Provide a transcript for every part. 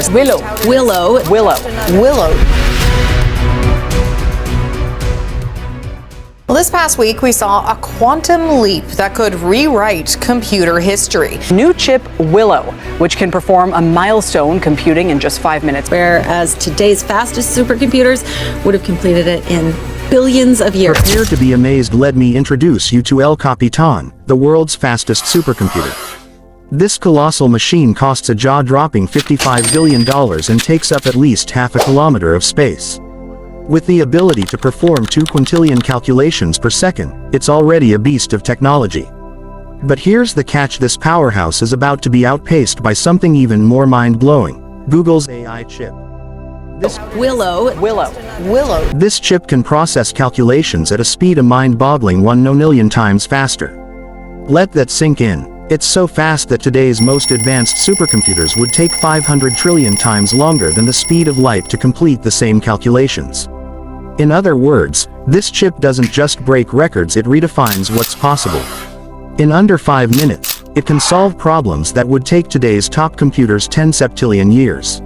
supercomputers. Willow. Well, this past week, we saw a quantum leap that could rewrite computer history. New chip Willow, which can perform a milestone computing in just 5 minutes. Whereas today's fastest supercomputers would have completed it in billions of years. Prepare to be amazed. Let me introduce you to El Capitan, the world's fastest supercomputer. This colossal machine costs a jaw-dropping $55 billion and takes up at least half a kilometer of space. With the ability to perform 2 quintillion calculations per second, it's already a beast of technology. But here's the catch: this powerhouse is about to be outpaced by something even more mind-blowing: Google's AI chip. This chip can process calculations at a speed a mind-boggling 1 million times faster. Let that sink in. It's so fast that today's most advanced supercomputers would take 500 trillion times longer than the speed of light to complete the same calculations. In other words, this chip doesn't just break records, it redefines what's possible. In under 5 minutes, it can solve problems that would take today's top computers 10 septillion years.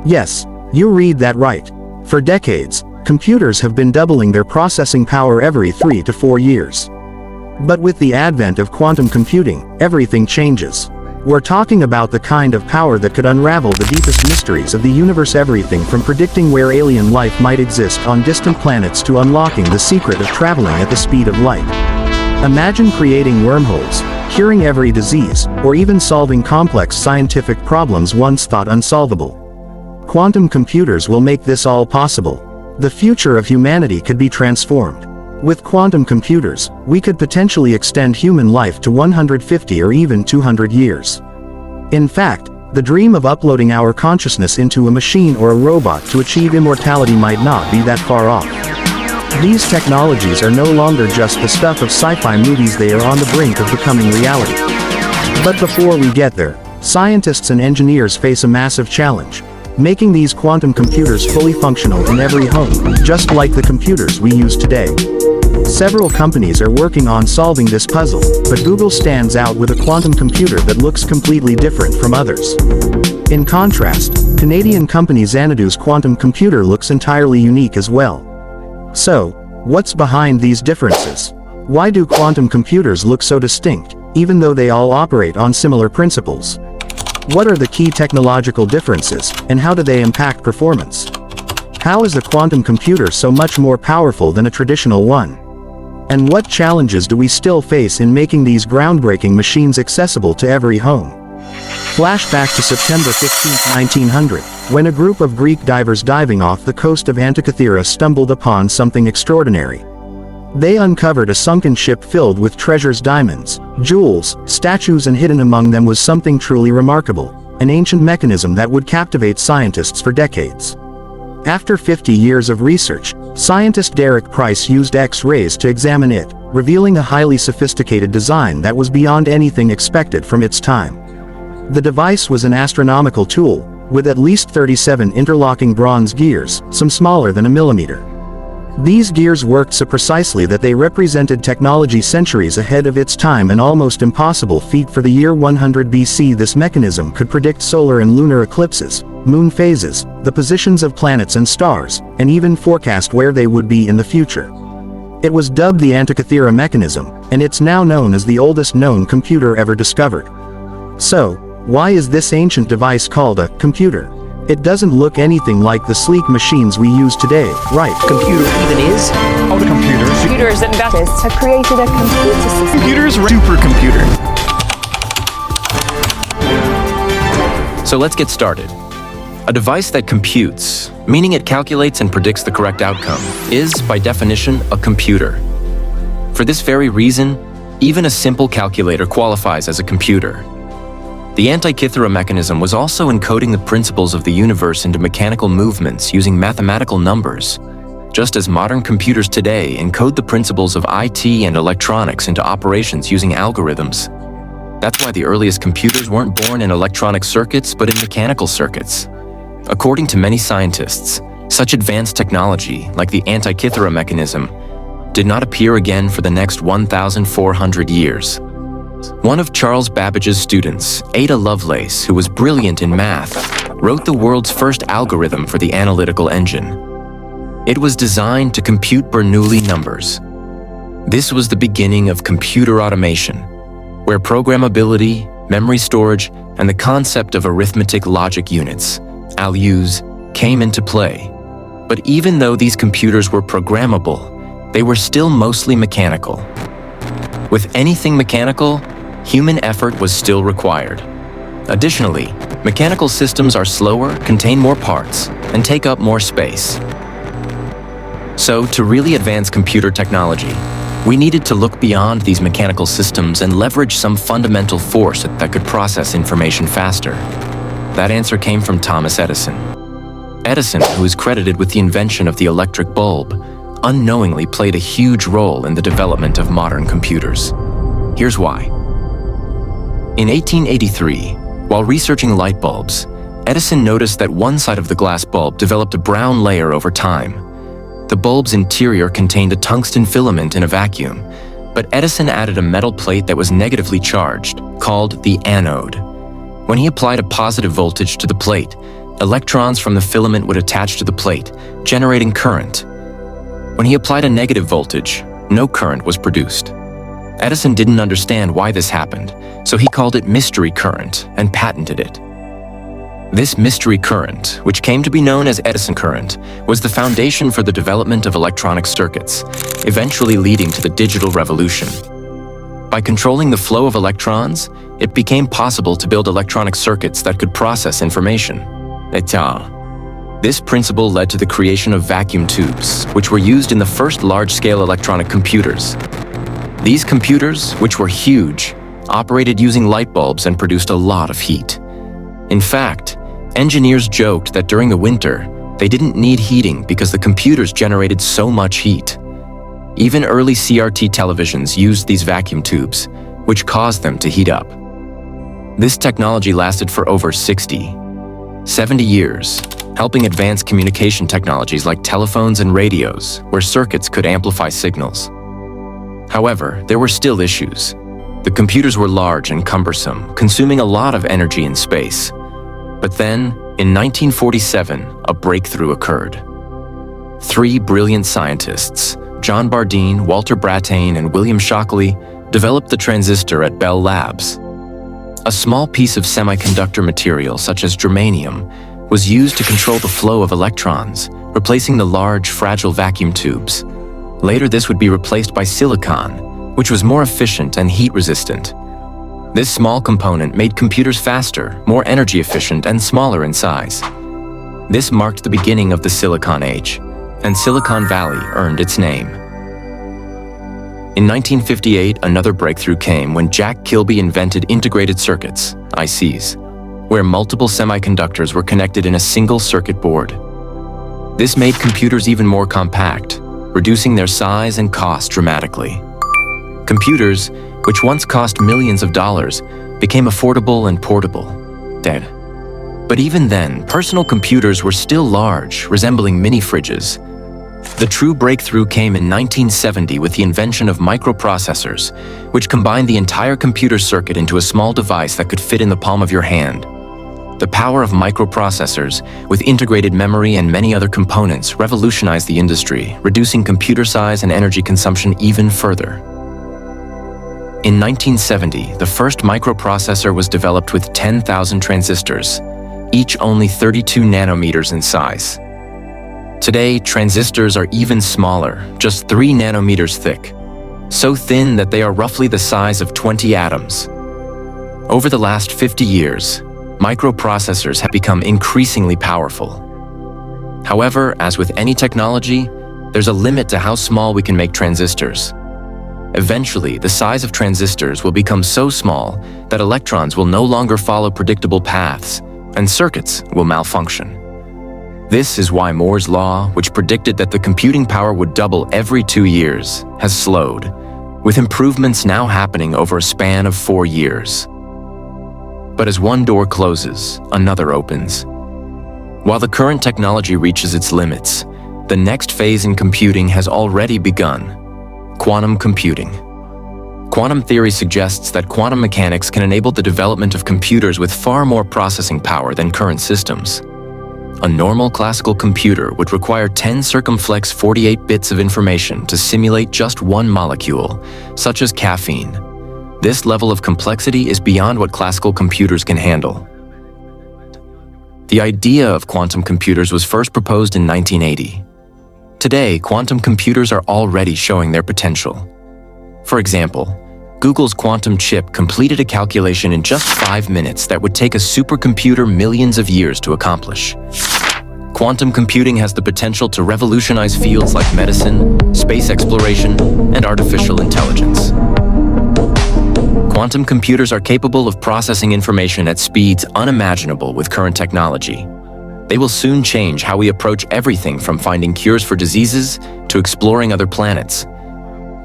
Yes, you read that right. For decades, computers have been doubling their processing power every 3 to 4 years. But with the advent of quantum computing, everything changes. We're talking about the kind of power that could unravel the deepest mysteries of the universe, everything from predicting where alien life might exist on distant planets to unlocking the secret of traveling at the speed of light. Imagine creating wormholes, curing every disease, or even solving complex scientific problems once thought unsolvable. Quantum computers will make this all possible. The future of humanity could be transformed. With quantum computers, we could potentially extend human life to 150 or even 200 years. In fact, the dream of uploading our consciousness into a machine or a robot to achieve immortality might not be that far off. These technologies are no longer just the stuff of sci-fi movies, they are on the brink of becoming reality. But before we get there, scientists and engineers face a massive challenge: making these quantum computers fully functional in every home, just like the computers we use today. Several companies are working on solving this puzzle, but Google stands out with a quantum computer that looks completely different from others. In contrast, Canadian company Xanadu's quantum computer looks entirely unique as well. So, what's behind these differences? Why do quantum computers look so distinct, even though they all operate on similar principles? What are the key technological differences, and how do they impact performance? How is a quantum computer so much more powerful than a traditional one? And what challenges do we still face in making these groundbreaking machines accessible to every home? Flashback to September 15, 1900, when a group of Greek divers diving off the coast of Antikythera stumbled upon something extraordinary. They uncovered a sunken ship filled with treasures, diamonds, jewels, statues, and hidden among them was something truly remarkable: an ancient mechanism that would captivate scientists for decades. After 50 years of research, scientist Derek Price used X-rays to examine it, revealing a highly sophisticated design that was beyond anything expected from its time. The device was an astronomical tool, with at least 37 interlocking bronze gears, some smaller than a millimeter. These gears worked so precisely that they represented technology centuries ahead of its time, an almost impossible feat for the year 100 BC. This mechanism could predict solar and lunar eclipses, moon phases, the positions of planets and stars, and even forecast where they would be in the future. It was dubbed the Antikythera mechanism, and it's now known as the oldest known computer ever discovered. So, why is this ancient device called a computer? It doesn't look anything like the sleek machines we use today, right? Computer even is? All the computers. Computers and inventors have created a computer system. Computers, supercomputer. So let's get started. A device that computes, meaning it calculates and predicts the correct outcome, is, by definition, a computer. For this very reason, even a simple calculator qualifies as a computer. The Antikythera mechanism was also encoding the principles of the universe into mechanical movements using mathematical numbers, just as modern computers today encode the principles of IT and electronics into operations using algorithms. That's why the earliest computers weren't born in electronic circuits but in mechanical circuits. According to many scientists, such advanced technology, like the Antikythera mechanism, did not appear again for the next 1,400 years. One of Charles Babbage's students, Ada Lovelace, who was brilliant in math, wrote the world's first algorithm for the analytical engine. It was designed to compute Bernoulli numbers. This was the beginning of computer automation, where programmability, memory storage, and the concept of arithmetic logic units, ALUs, came into play. But even though these computers were programmable, they were still mostly mechanical. With anything mechanical, human effort was still required. Additionally, mechanical systems are slower, contain more parts, and take up more space. So, to really advance computer technology, we needed to look beyond these mechanical systems and leverage some fundamental force that could process information faster. That answer came from Thomas Edison. Edison, who is credited with the invention of the electric bulb, unknowingly played a huge role in the development of modern computers. Here's why. In 1883, while researching light bulbs, Edison noticed that one side of the glass bulb developed a brown layer over time. The bulb's interior contained a tungsten filament in a vacuum, but Edison added a metal plate that was negatively charged, called the anode. When he applied a positive voltage to the plate, electrons from the filament would attach to the plate, generating current. When he applied a negative voltage, no current was produced. Edison didn't understand why this happened, so he called it mystery current and patented it. This mystery current, which came to be known as Edison current, was the foundation for the development of electronic circuits, eventually leading to the digital revolution. By controlling the flow of electrons, it became possible to build electronic circuits that could process information. This principle led to the creation of vacuum tubes, which were used in the first large-scale electronic computers. These computers, which were huge, operated using light bulbs and produced a lot of heat. In fact, engineers joked that during the winter, they didn't need heating because the computers generated so much heat. Even early CRT televisions used these vacuum tubes, which caused them to heat up. This technology lasted for over 70 years, helping advance communication technologies like telephones and radios, where circuits could amplify signals. However, there were still issues. The computers were large and cumbersome, consuming a lot of energy and space. But then, in 1947, a breakthrough occurred. 3 brilliant scientists, John Bardeen, Walter Brattain, and William Shockley, developed the transistor at Bell Labs. A small piece of semiconductor material, such as germanium, was used to control the flow of electrons, replacing the large, fragile vacuum tubes. Later, this would be replaced by silicon, which was more efficient and heat-resistant. This small component made computers faster, more energy efficient, and smaller in size. This marked the beginning of the Silicon Age, and Silicon Valley earned its name. In 1958, another breakthrough came when Jack Kilby invented integrated circuits, ICs, where multiple semiconductors were connected in a single circuit board. This made computers even more compact, reducing their size and cost dramatically. Computers, which once cost millions of dollars, became affordable and portable. But even then, personal computers were still large, resembling mini fridges. The true breakthrough came in 1970 with the invention of microprocessors, which combined the entire computer circuit into a small device that could fit in the palm of your hand. The power of microprocessors, with integrated memory and many other components, revolutionized the industry, reducing computer size and energy consumption even further. In 1970, the first microprocessor was developed with 10,000 transistors, each only 32 nanometers in size. Today, transistors are even smaller, just 3 nanometers thick, so thin that they are roughly the size of 20 atoms. Over the last 50 years, microprocessors have become increasingly powerful. However, as with any technology, there's a limit to how small we can make transistors. Eventually, the size of transistors will become so small that electrons will no longer follow predictable paths, and circuits will malfunction. This is why Moore's law, which predicted that the computing power would double every 2 years, has slowed, with improvements now happening over a span of 4 years. But as one door closes, another opens. While the current technology reaches its limits, the next phase in computing has already begun: quantum computing. Quantum theory suggests that quantum mechanics can enable the development of computers with far more processing power than current systems. A normal classical computer would require 10 circumflex 48 bits of information to simulate just one molecule, such as caffeine. This level of complexity is beyond what classical computers can handle. The idea of quantum computers was first proposed in 1980. Today, quantum computers are already showing their potential. For example, Google's quantum chip completed a calculation in just 5 minutes that would take a supercomputer millions of years to accomplish. Quantum computing has the potential to revolutionize fields like medicine, space exploration, and artificial intelligence. Quantum computers are capable of processing information at speeds unimaginable with current technology. They will soon change how we approach everything from finding cures for diseases to exploring other planets.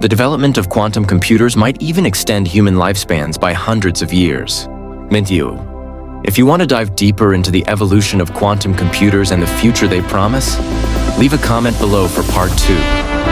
The development of quantum computers might even extend human lifespans by hundreds of years. Mintyu, if you want to dive deeper into the evolution of quantum computers and the future they promise, leave a comment below for part 2.